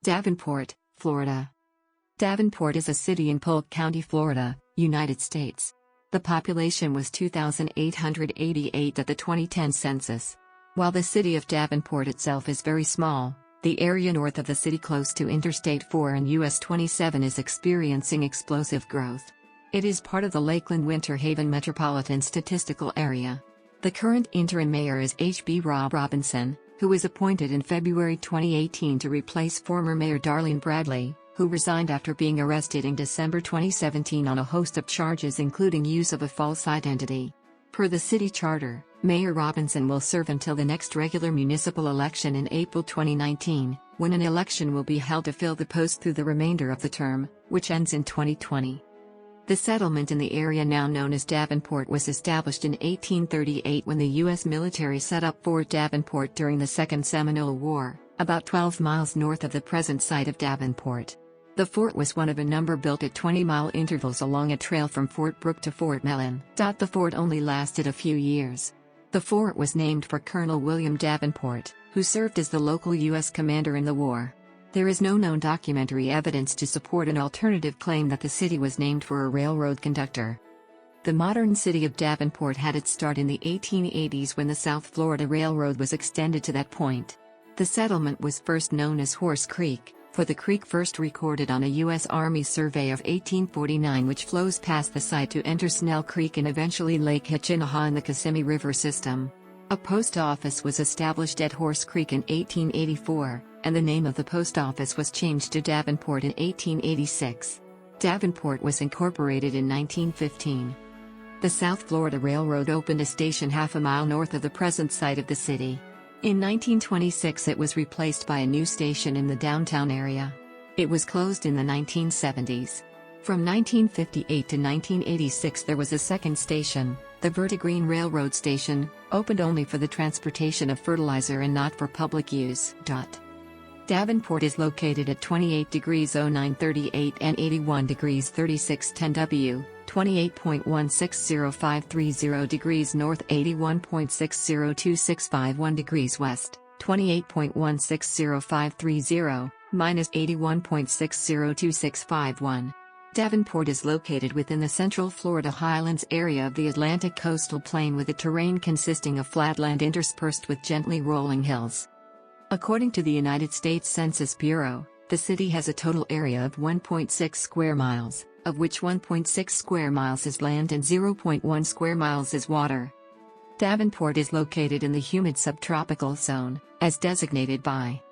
Davenport, Florida. Davenport is a city in Polk County, Florida, United States. The population was 2,888 at the 2010 census. While the city of Davenport itself is very small, the area north of the city close to Interstate 4 and US 27 is experiencing explosive growth. It is part of the Lakeland Haven Metropolitan Statistical Area. The current interim mayor is H.B. Robinson, who was appointed in February 2018 to replace former Mayor Darlene Bradley, who resigned after being arrested in December 2017 on a host of charges including use of a false identity. Per the city charter, Mayor Robinson will serve until the next regular municipal election in April 2019, when an election will be held to fill the post through the remainder of the term, which ends in 2020. The settlement in the area now known as Davenport was established in 1838 when the U.S. military set up Fort Davenport during the Second Seminole War, about 12 miles north of the present site of Davenport. The fort was one of a number built at 20-mile intervals along a trail from Fort Brooke to Fort Mellon. The fort only lasted a few years. The fort was named for Colonel William Davenport, who served as the local U.S. commander in the war. There is no known documentary evidence to support an alternative claim that the city was named for a railroad conductor. The modern city of Davenport had its start in the 1880s when the South Florida Railroad was extended to that point. The settlement was first known as Horse Creek, for the creek first recorded on a U.S. Army survey of 1849 which flows past the site to enter Snell Creek and eventually Lake Hitchinaha in the Kissimmee River system. A post office was established at Horse Creek in 1884, and the name of the post office was changed to Davenport in 1886. Davenport was incorporated in 1915. The South Florida Railroad opened a station half a mile north of the present site of the city. In 1926 it was replaced by a new station in the downtown area. It was closed in the 1970s. From 1958 to 1986 there was a second station, the Vertigreen Railroad Station, opened only for the transportation of fertilizer and not for public use. Davenport is located at 28 degrees 0938 and 81 degrees 3610 W, 28.160530 degrees north, 81.602651 degrees west, 28.160530, minus 81.602651. Davenport is located within the central Florida highlands area of the Atlantic coastal plain with a terrain consisting of flatland interspersed with gently rolling hills. According to the United States Census Bureau, the city has a total area of 1.6 square miles, of which 1.6 square miles is land and 0.1 square miles is water. Davenport is located in the humid subtropical zone, as designated by.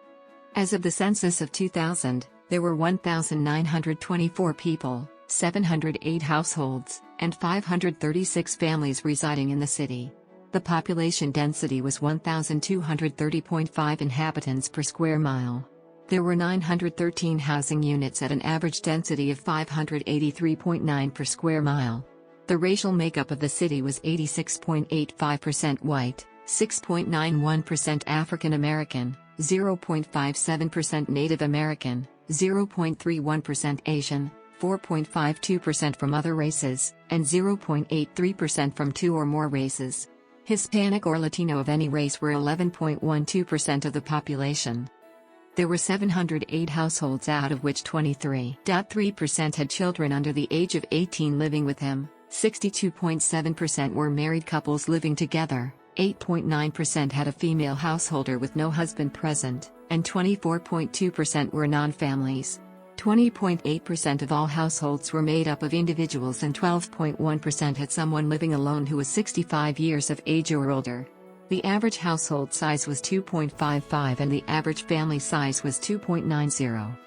As of the census of 2000, there were 1,924 people, 708 households, and 536 families residing in the city. The population density was 1,230.5 inhabitants per square mile. There were 913 housing units at an average density of 583.9 per square mile. The racial makeup of the city was 86.85% white, 6.91% African American, 0.57% Native American, 0.31% Asian, 4.52% from other races, and 0.83% from two or more races. Hispanic or Latino of any race were 11.12% of the population. There were 708 households out of which 23.3% had children under the age of 18 living with him, 62.7% were married couples living together, 8.9% had a female householder with no husband present, and 24.2% were non-families. 20.8% of all households were made up of individuals and 12.1% had someone living alone who was 65 years of age or older. The average household size was 2.55 and the average family size was 2.90.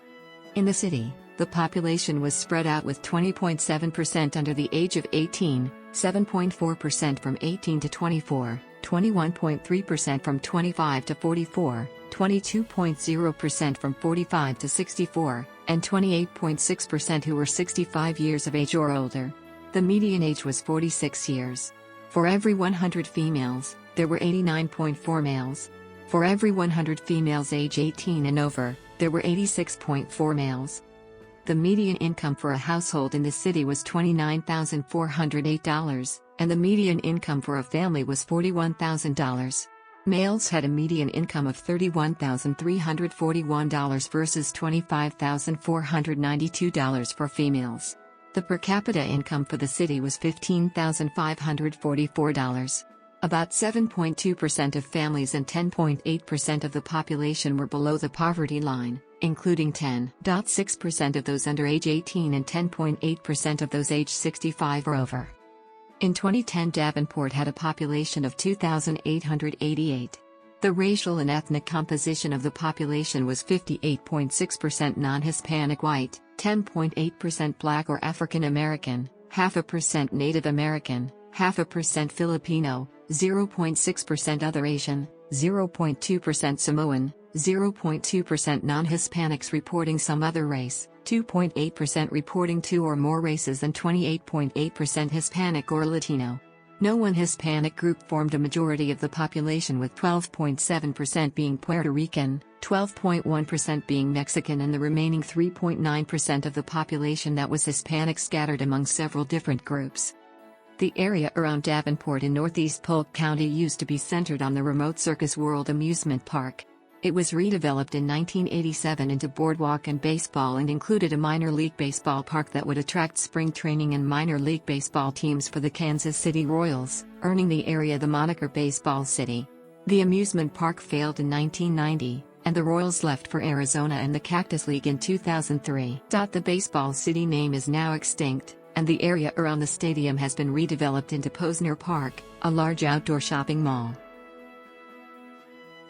In the city, the population was spread out with 20.7% under the age of 18, 7.4% from 18 to 24, 21.3% from 25 to 44, 22.0% from 45 to 64, and 28.6% who were 65 years of age or older. The median age was 46 years. For every 100 females, there were 89.4 males. For every 100 females age 18 and over, there were 86.4 males. The median income for a household in the city was $29,408, and the median income for a family was $41,000. Males had a median income of $31,341 versus $25,492 for females. The per capita income for the city was $15,544. About 7.2% of families and 10.8% of the population were below the poverty line, including 10.6% of those under age 18 and 10.8% of those age 65 or over. In 2010, Davenport had a population of 2,888. The racial and ethnic composition of the population was 58.6% non-Hispanic white, 10.8% Black or African American, 0.5% Native American, 0.5% Filipino, 0.6% Other Asian, 0.2% Samoan, 0.2% non-Hispanics reporting some other race, 2.8% reporting two or more races, and 28.8% Hispanic or Latino. No one Hispanic group formed a majority of the population, with 12.7% being Puerto Rican, 12.1% being Mexican, and the remaining 3.9% of the population that was Hispanic scattered among several different groups. The area around Davenport in northeast Polk County used to be centered on the remote Circus World amusement park. It was redeveloped in 1987 into boardwalk and baseball, and included a minor league baseball park that would attract spring training and minor league baseball teams for the Kansas City Royals, earning the area the moniker Baseball City. The amusement park failed in 1990, and the Royals left for Arizona and the Cactus League in 2003. The Baseball City name is now extinct, and the area around the stadium has been redeveloped into Posner Park, a large outdoor shopping mall.